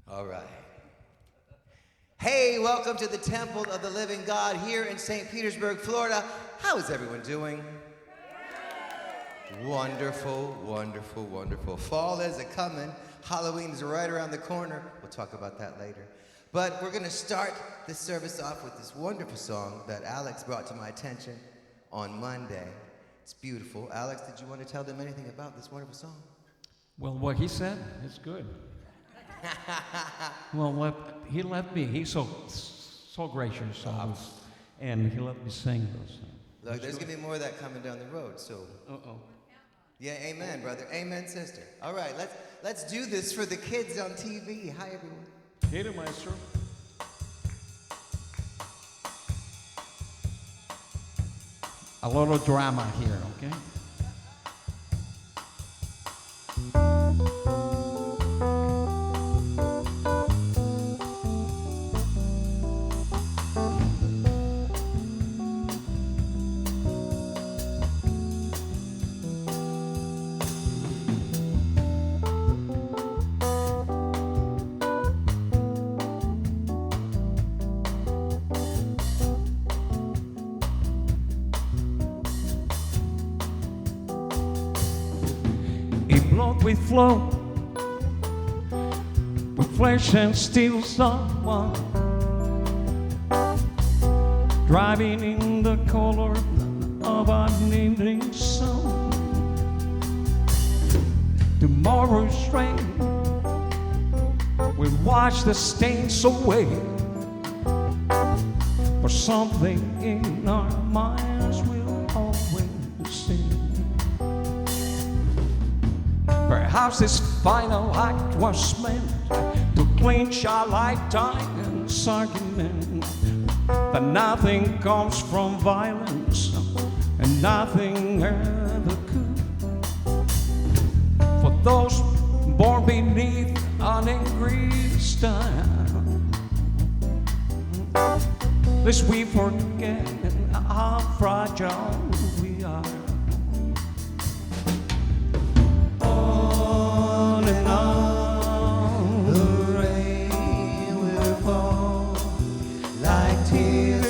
All right. Hey, welcome to the Temple of the Living God here in St. Petersburg, Florida. How is everyone doing? Wonderful, wonderful, wonderful. Fall is a-coming. Halloween is right around the corner. We'll talk about that later. But we're going to start this service off with this wonderful song that Alex brought to my attention on Monday. It's beautiful. Alex, did you want to tell them anything about this wonderful song? Well, what he said is good. Well, he let me. He's so gracious, and he let me sing those things. Look, there's going to be more of that coming down the road, so. Uh-oh. Yeah, amen, brother. Amen, sister. All right, let's do this for the kids on TV. Hi, everyone. Hit it, maestro. A lot of drama here, okay? We flow with flesh and steel, someone driving in the color of an evening sun. Tomorrow's rain will wash the stains away, for something in our minds will always sing. Perhaps this final act was meant to clinch a lifetime's argument that nothing comes from violence and nothing ever could. For those born beneath an angry star, lest we forget how fragile we are.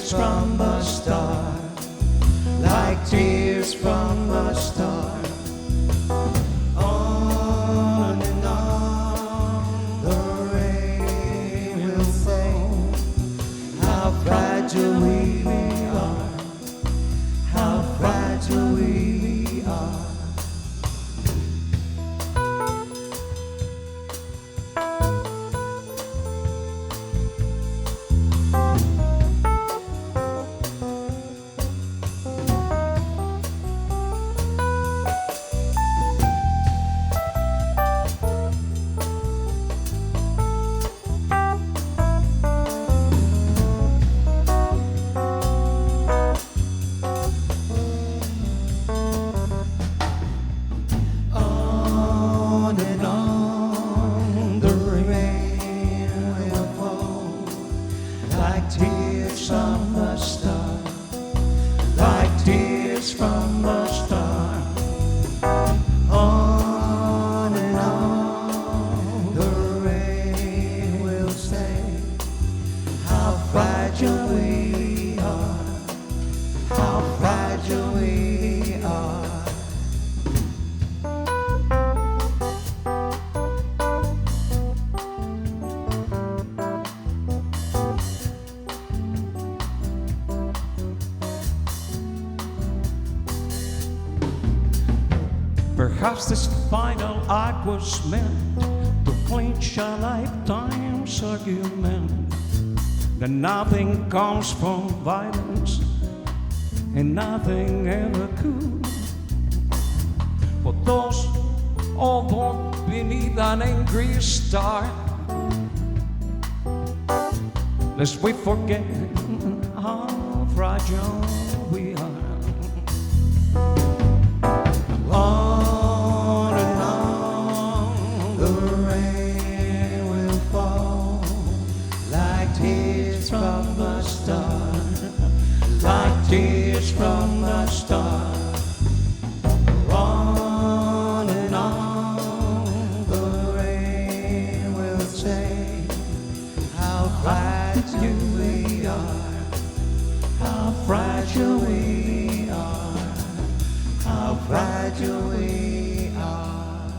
From the star, like tears from the star, on and on the rain will fall. How fragile we are, how fragile we are. Perhaps this final act was meant to clinch a lifetime's argument that nothing comes from violence and nothing ever could. For those all born beneath an angry star, lest we forget how fragile we are. From the star, like tears from the star, on and on the rain will say fragile we are, how fragile we are, how fragile we are.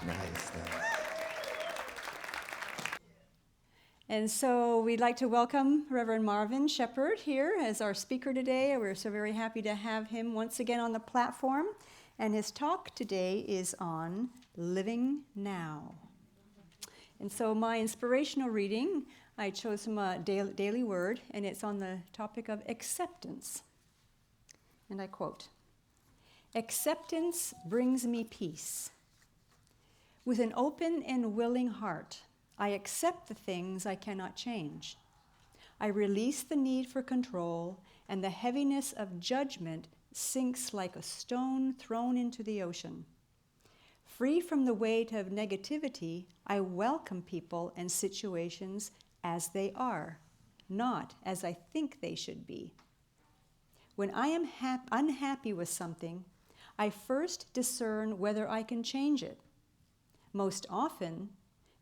Nice. And so we'd like to welcome Reverend Marvin Shepherd here as our speaker today. We're so very happy to have him once again on the platform. And his talk today is on living now. And so my inspirational reading, I chose from a daily word, and it's on the topic of acceptance. And I quote, "Acceptance brings me peace. With an open and willing heart, I accept the things I cannot change. I release the need for control, and the heaviness of judgment sinks like a stone thrown into the ocean. Free from the weight of negativity, I welcome people and situations as they are, not as I think they should be. When I am unhappy with something, I first discern whether I can change it. Most often,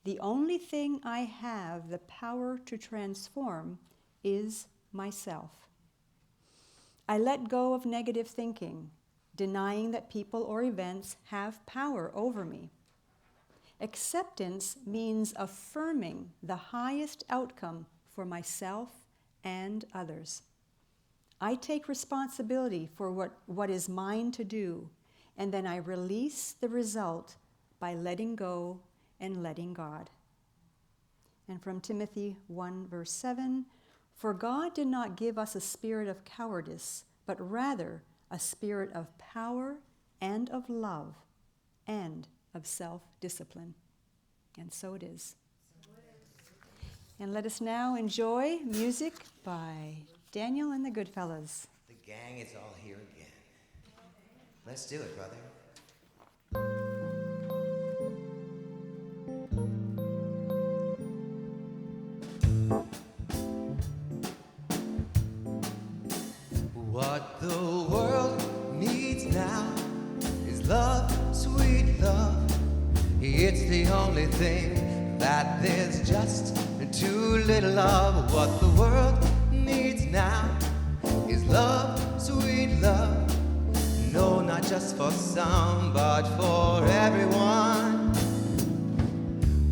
the only thing I have the power to transform is myself. I let go of negative thinking, denying that people or events have power over me. Acceptance means affirming the highest outcome for myself and others. I take responsibility for what is mine to do, and then I release the result by letting go and letting God." And from Timothy 1, verse 7, "For God did not give us a spirit of cowardice, but rather a spirit of power and of love and of self-discipline." And so it is. And let us now enjoy music by Daniel and the Goodfellows. The gang is all here again. Let's do it, brother. What the world needs now is love, sweet love. It's the only thing that there's just too little of. What the world needs now is love, sweet love. No, not just for some, but for everyone.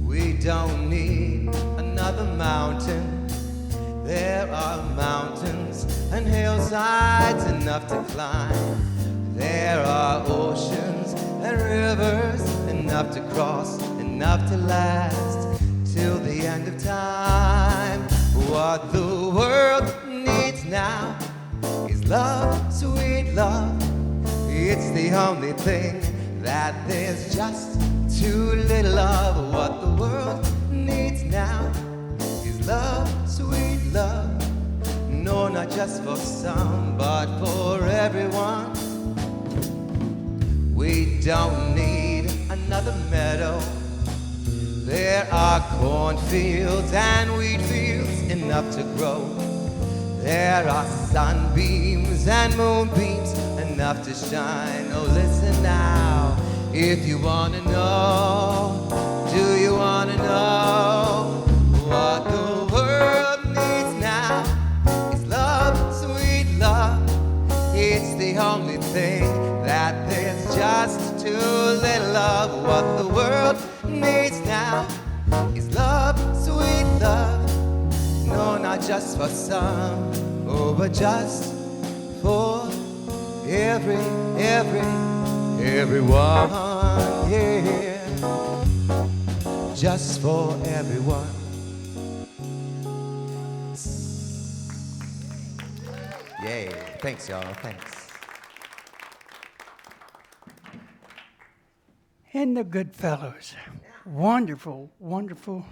We don't need another mountain. There are mountains and hillsides enough to climb. There are oceans and rivers enough to cross, enough to last till the end of time. What the world needs now is love, sweet love. It's the only thing that there's just too little of. What the world needs now is love, sweet love. No, not just for some, but for everyone. We don't need another meadow. There are cornfields and wheat fields enough to grow. There are sunbeams and moonbeams enough to shine. Oh, listen now, if you want to know, do you want to know what the world needs now? Is love, sweet love. It's the only thing that there's just too little of. What the world needs now is love, sweet love. No, not just for some, oh, but just for everyone, yeah. Just for everyone. Yay. Thanks, y'all. Thanks. And the Goodfellows. Wonderful, wonderful.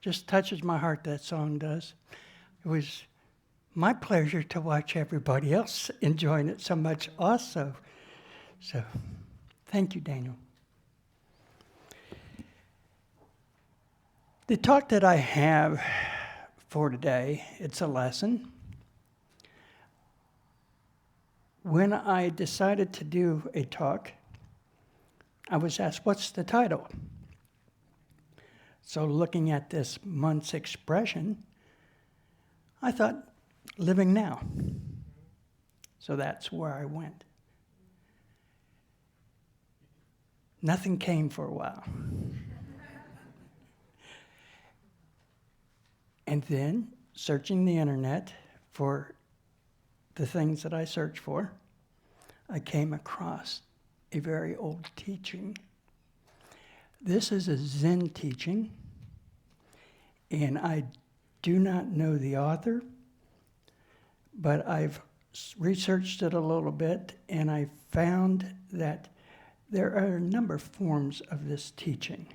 Just touches my heart, that song does. It was my pleasure to watch everybody else enjoying it so much also. So, thank you, Daniel. The talk that I have for today, it's a lesson. when I decided to do a talk, I was asked, what's the title? So looking at this month's expression, I thought, living now. So that's where I went. Nothing came for a while. And then, searching the internet for the things that I search for, I came across a very old teaching. This is a Zen teaching, and I do not know the author, but I've researched it a little bit, and I found that there are a number of forms of this teaching.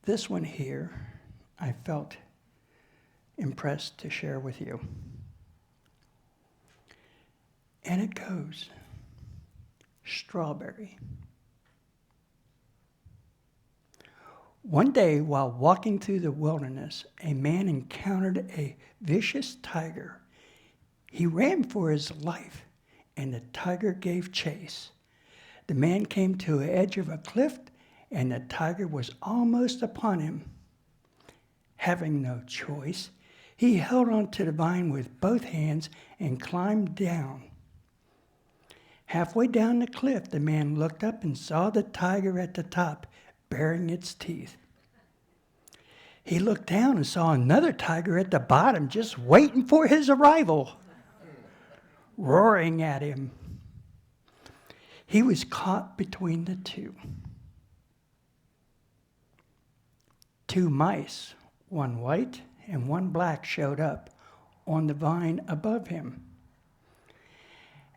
This one here, I felt impressed to share with you. And it goes, strawberry. One day, while walking through the wilderness, a man encountered a vicious tiger. He ran for his life, and the tiger gave chase. The man came to the edge of a cliff, and the tiger was almost upon him. Having no choice, he held on to the vine with both hands and climbed down. Halfway down the cliff, the man looked up and saw the tiger at the top, baring its teeth. He looked down and saw another tiger at the bottom, just waiting for his arrival, roaring at him. He was caught between the two. Two mice, one white and one black, showed up on the vine above him.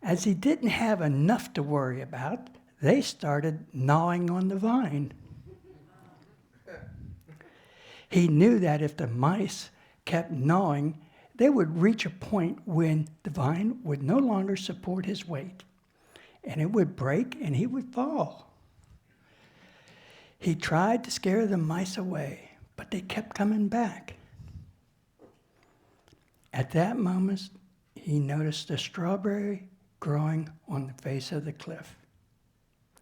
As he didn't have enough to worry about, they started gnawing on the vine. He knew that if the mice kept gnawing, they would reach a point when the vine would no longer support his weight, and it would break and he would fall. He tried to scare the mice away, but they kept coming back. At that moment, he noticed a strawberry growing on the face of the cliff.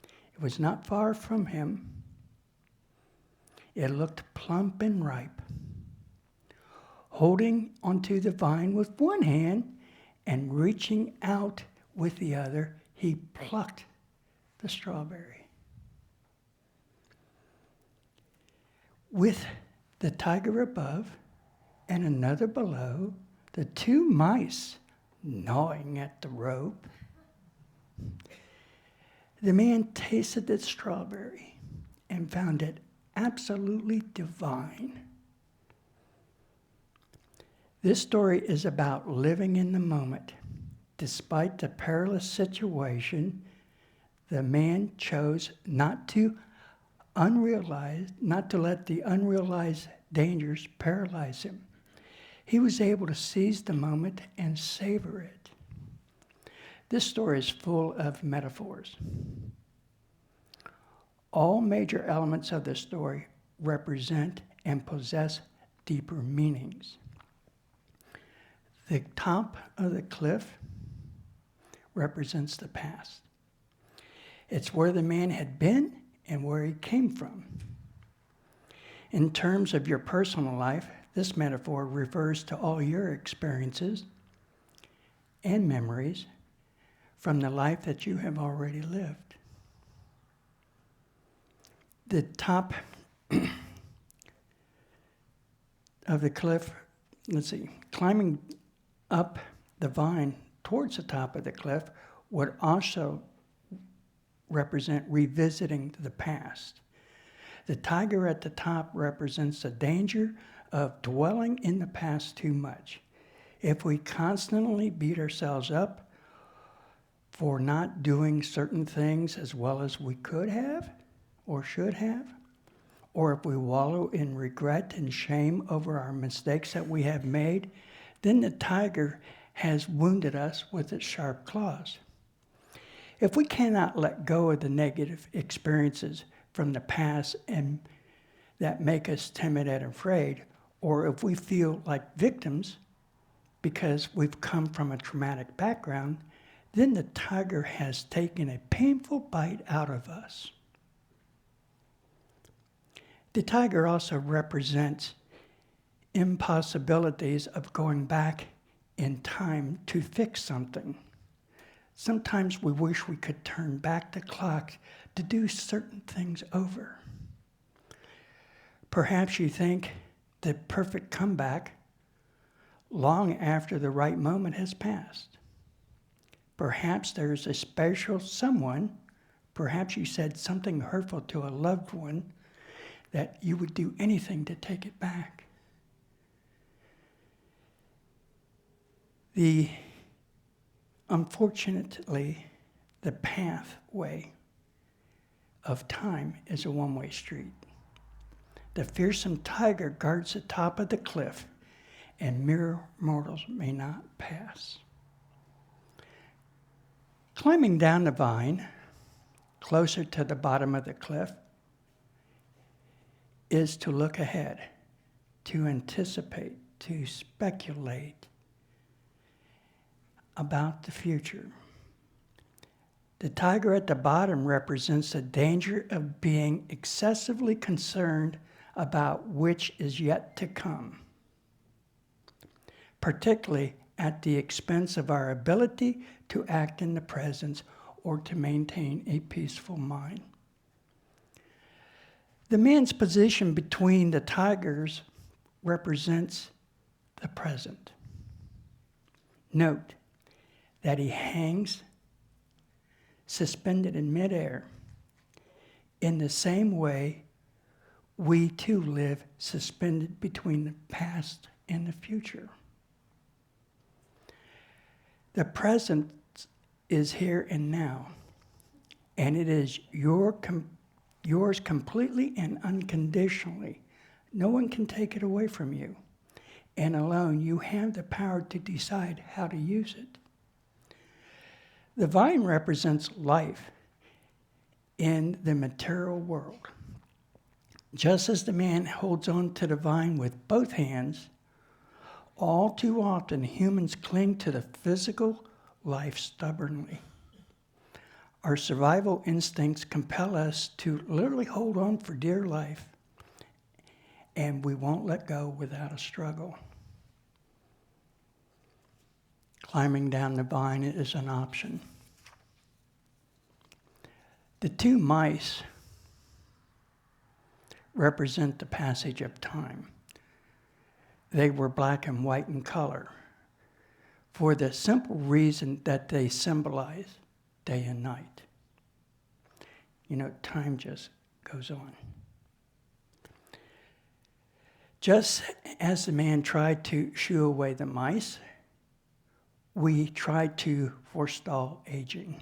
It was not far from him. It looked plump and ripe. Holding onto the vine with one hand and reaching out with the other, he plucked the strawberry. With the tiger above and another below, the two mice gnawing at the rope, the man tasted the strawberry and found it absolutely divine. This story is about living in the moment. Despite the perilous situation, the man chose not to let the unrealized dangers paralyze him. He was able to seize the moment and savor it. This story is full of metaphors. All major elements of the story represent and possess deeper meanings. The top of the cliff represents the past. It's where the man had been and where he came from. In terms of your personal life, this metaphor refers to all your experiences and memories from the life that you have already lived. The top of the cliff, climbing up the vine towards the top of the cliff would also represent revisiting the past. The tiger at the top represents the danger of dwelling in the past too much. If we constantly beat ourselves up for not doing certain things as well as we could have or should have, or if we wallow in regret and shame over our mistakes that we have made, then the tiger has wounded us with its sharp claws. If we cannot let go of the negative experiences from the past and that make us timid and afraid, or if we feel like victims because we've come from a traumatic background, then the tiger has taken a painful bite out of us. The tiger also represents impossibilities of going back in time to fix something. Sometimes we wish we could turn back the clock to do certain things over. Perhaps you think the perfect comeback long after the right moment has passed. Perhaps there's a special someone, perhaps you said something hurtful to a loved one, that you would do anything to take it back. Unfortunately, the pathway of time is a one-way street. The fearsome tiger guards the top of the cliff, and mere mortals may not pass. Climbing down the vine, closer to the bottom of the cliff, is to look ahead, to anticipate, to speculate about the future. The tiger at the bottom represents the danger of being excessively concerned about which is yet to come, particularly at the expense of our ability to act in the present or to maintain a peaceful mind. The man's position between the tigers represents the present. Note that he hangs suspended in midair. In the same way, we too live suspended between the past and the future. The present is here and now, and it is yours completely and unconditionally. No one can take it away from you, and alone you have the power to decide how to use it. The vine represents life in the material world. Just as the man holds on to the vine with both hands, all too often humans cling to the physical life stubbornly. Our survival instincts compel us to literally hold on for dear life, and we won't let go without a struggle. Climbing down the vine is an option. The two mice represent the passage of time. They were black and white in color for the simple reason that they symbolize day and night. You know, time just goes on. Just as the man tried to shoo away the mice, we tried to forestall aging.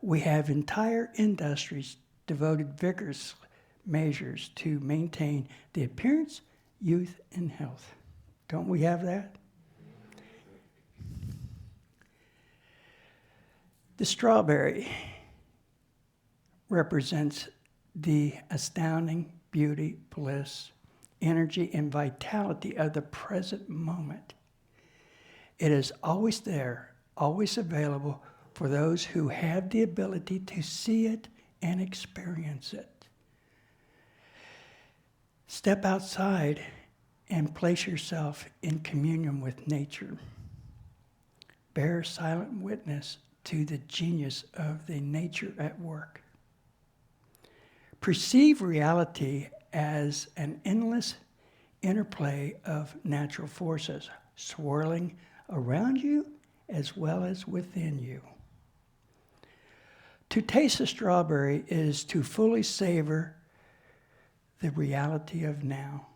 We have entire industries devoted vigorous measures to maintain the appearance, youth, and health. Don't we have that? The strawberry represents the astounding beauty, bliss, energy, and vitality of the present moment. It is always there, always available for those who have the ability to see it and experience it. Step outside and place yourself in communion with nature. Bear silent witness to the genius of the nature at work. Perceive reality as an endless interplay of natural forces swirling around you as well as within you. To taste a strawberry is to fully savor the reality of now.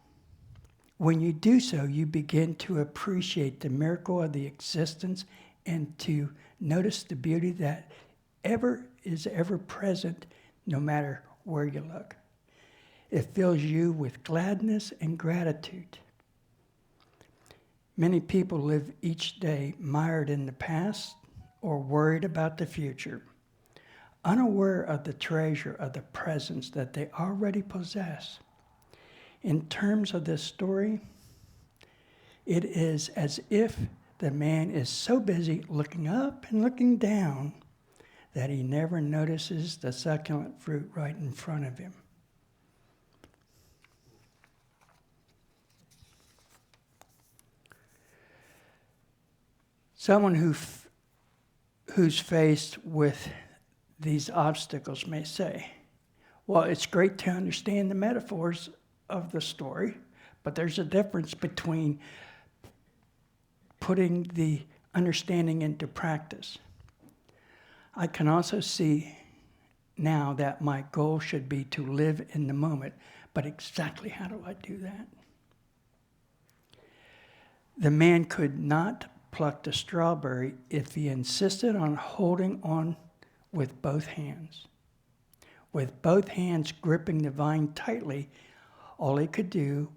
When you do so, you begin to appreciate the miracle of the existence and to notice the beauty that is ever present no matter where you look. It fills you with gladness and gratitude. Many people live each day mired in the past or worried about the future, unaware of the treasure of the presence that they already possess. In terms of this story, it is as if the man is so busy looking up and looking down that he never notices the succulent fruit right in front of him. Someone who's faced with these obstacles may say, well, it's great to understand the metaphors of the story, but there's a difference between putting the understanding into practice. I can also see now that my goal should be to live in the moment, but exactly how do I do that? The man could not pluck the strawberry if he insisted on holding on with both hands. With both hands gripping the vine tightly, all he could do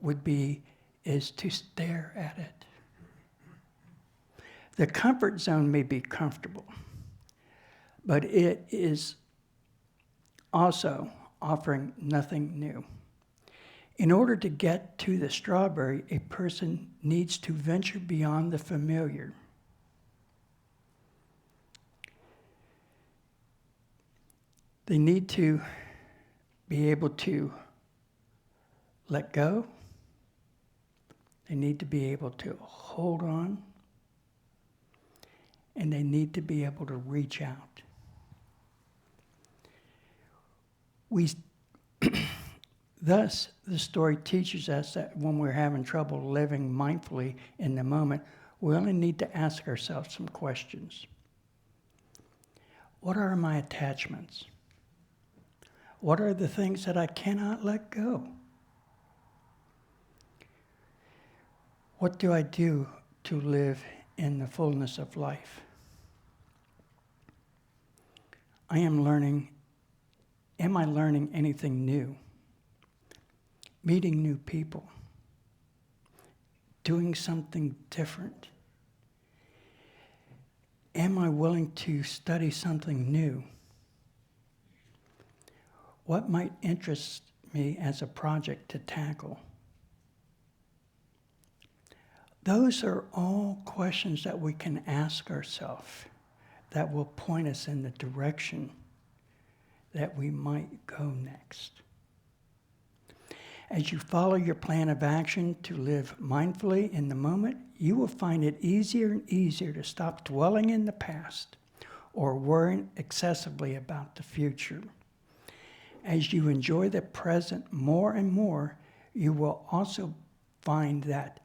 is to stare at it. The comfort zone may be comfortable, but it is also offering nothing new. In order to get to the strawberry, a person needs to venture beyond the familiar. They need to be able to let go. They need to be able to hold on. And they need to be able to reach out. Thus, the story teaches us that when we're having trouble living mindfully in the moment, we only need to ask ourselves some questions. What are my attachments? What are the things that I cannot let go? What do I do to live in the fullness of life? Am I learning anything new? Meeting new people? Doing something different? Am I willing to study something new? What might interest me as a project to tackle? Those are all questions that we can ask ourselves that will point us in the direction that we might go next. As you follow your plan of action to live mindfully in the moment, you will find it easier and easier to stop dwelling in the past or worrying excessively about the future. As you enjoy the present more and more, you will also find that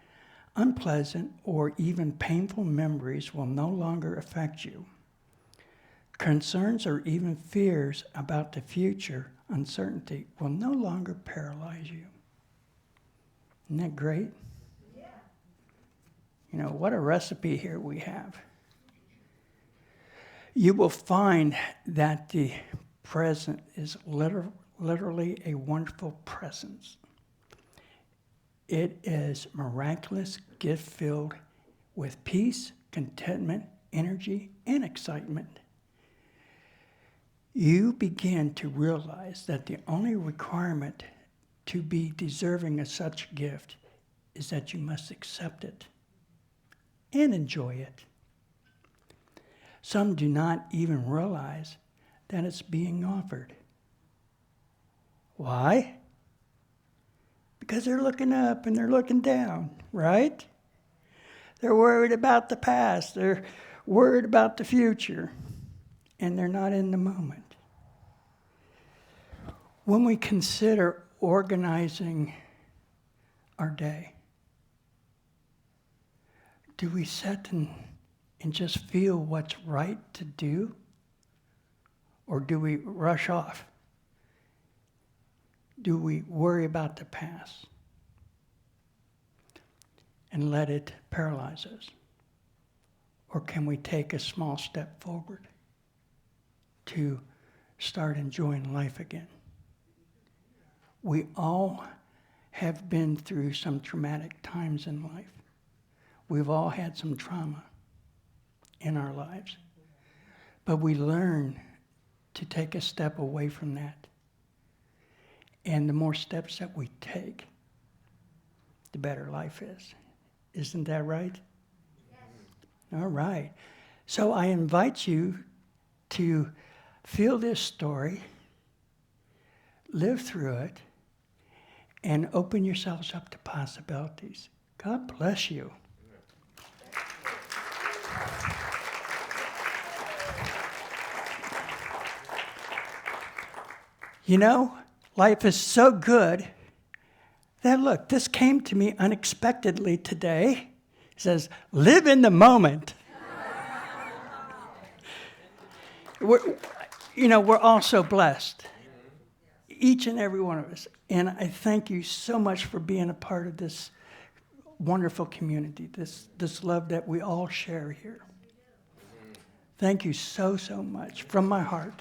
unpleasant or even painful memories will no longer affect you. Concerns or even fears about the future, uncertainty, will no longer paralyze you. Isn't that great? Yeah. You know, what a recipe here we have. You will find that the present is literally a wonderful presence. It is miraculous, gift-filled with peace, contentment, energy, and excitement. You begin to realize that the only requirement to be deserving of such gift is that you must accept it and enjoy it. Some do not even realize that it's being offered. Why? Because they're looking up and they're looking down, right? They're worried about the past. They're worried about the future. And they're not in the moment. When we consider organizing our day, do we sit and just feel what's right to do? Or do we rush off? Do we worry about the past and let it paralyze us? Or can we take a small step forward to start enjoying life again? We all have been through some traumatic times in life. We've all had some trauma in our lives. But we learn to take a step away from that. And the more steps that we take, the better life is. Isn't that right? Yes. All right. So I invite you to feel this story, live through it, and open yourselves up to possibilities. God bless you. You know, life is so good that, look, this came to me unexpectedly today. It says, live in the moment. We're all so blessed, each and every one of us. And I thank you so much for being a part of this wonderful community, this love that we all share here. Thank you so, so much from my heart.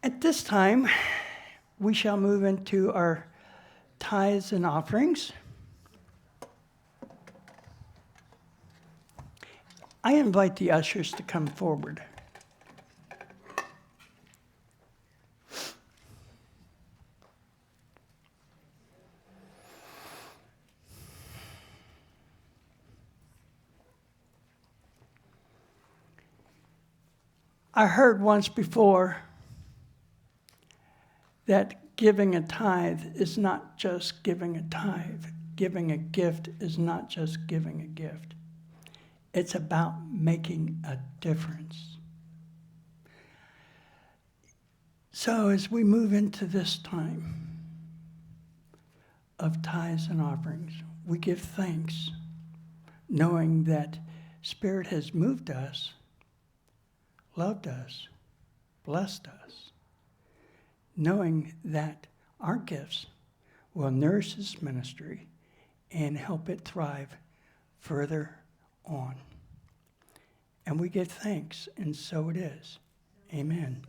At this time, we shall move into our tithes and offerings. I invite the ushers to come forward. I heard once before that giving a tithe is not just giving a tithe. Giving a gift is not just giving a gift. It's about making a difference. So as we move into this time of tithes and offerings, we give thanks, knowing that Spirit has moved us, loved us, blessed us, knowing that our gifts will nourish this ministry and help it thrive further on. And we give thanks, and so it is. Amen.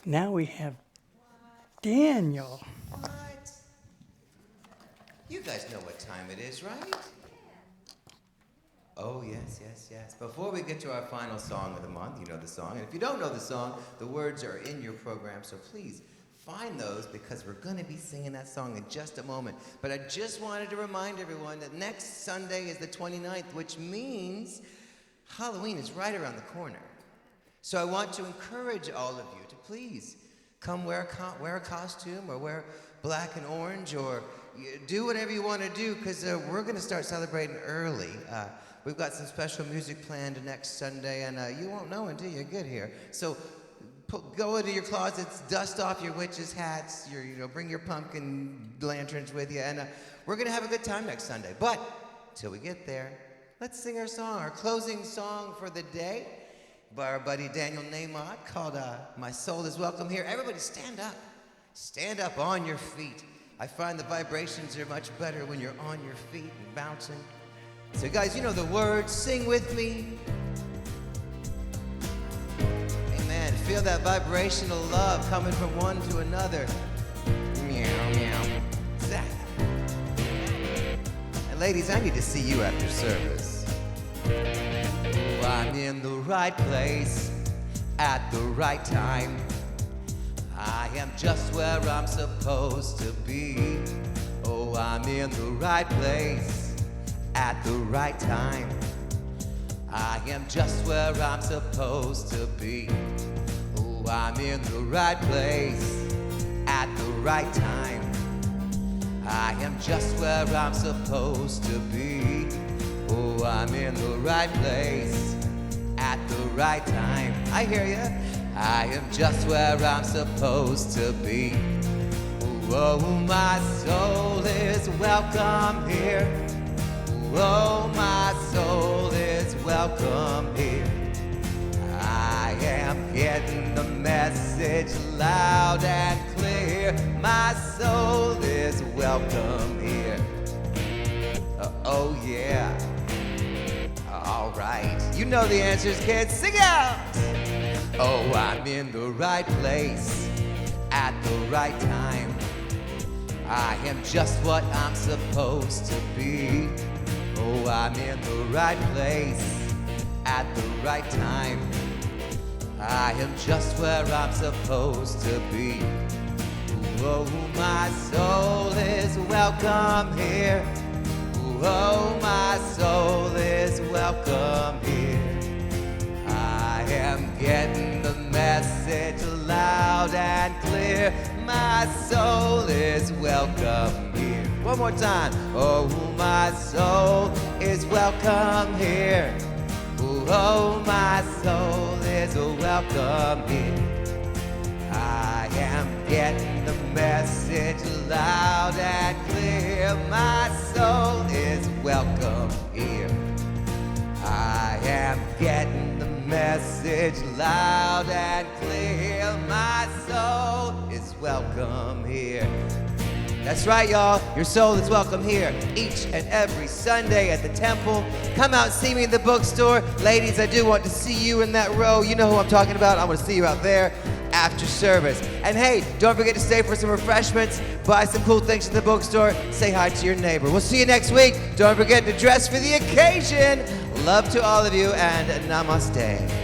Now we have Daniel. What? You guys know what time it is, right? Oh, yes, yes, yes. Before we get to our final song of the month, you know the song. And if you don't know the song, the words are in your program, so please find those because we're going to be singing that song in just a moment. But I just wanted to remind everyone that next Sunday is the 29th, which means Halloween is right around the corner. So I want to encourage all of you to please come wear a costume or wear black and orange or do whatever you want to do because we're going to start celebrating early. We've got some special music planned next Sunday, and you won't know until you get here. So go into your closets, dust off your witches' hats, bring your pumpkin lanterns with you, and we're going to have a good time next Sunday. But till we get there, let's sing our song, our closing song for the day by our buddy Daniel Namot called My Soul is Welcome Here. Everybody stand up. Stand up on your feet. I find the vibrations are much better when you're on your feet and bouncing. So guys, you know the words. Sing with me. Amen. Feel that vibrational love coming from one to another. Meow, meow. Exactly. And ladies, I need to see you after service. Oh, I'm in the right place at the right time. I am just where I'm supposed to be. Oh, I'm in the right place at the right time. I am just where I'm supposed to be. Oh, I'm in the right place at the right time. I am just where I'm supposed to be. Oh, I'm in the right place at the right time. I hear you. I am just where I'm supposed to be. Oh, my soul is welcome here. Oh, my soul is welcome here. I am getting the message loud and clear. My soul is welcome here. Oh, yeah. All right. You know the answers, kids. Sing out. Oh, I'm in the right place at the right time. I am just what I'm supposed to be. Oh, I'm in the right place at the right time. I am just where I'm supposed to be. Oh, my soul is welcome here. Oh, my soul is welcome here. I am getting the message loud and clear. My soul is welcome here. One more time. Oh, my soul is welcome here. Oh, my soul is welcome here. I am getting the message loud and clear. My soul is welcome here. I am getting the message loud and clear. My soul is welcome here. That's right, y'all. Your soul is welcome here each and every Sunday at the temple. Come out and see me in the bookstore. Ladies, I do want to see you in that row. You know who I'm talking about. I want to see you out there after service. And hey, don't forget to stay for some refreshments. Buy some cool things in the bookstore. Say hi to your neighbor. We'll see you next week. Don't forget to dress for the occasion. Love to all of you, and namaste.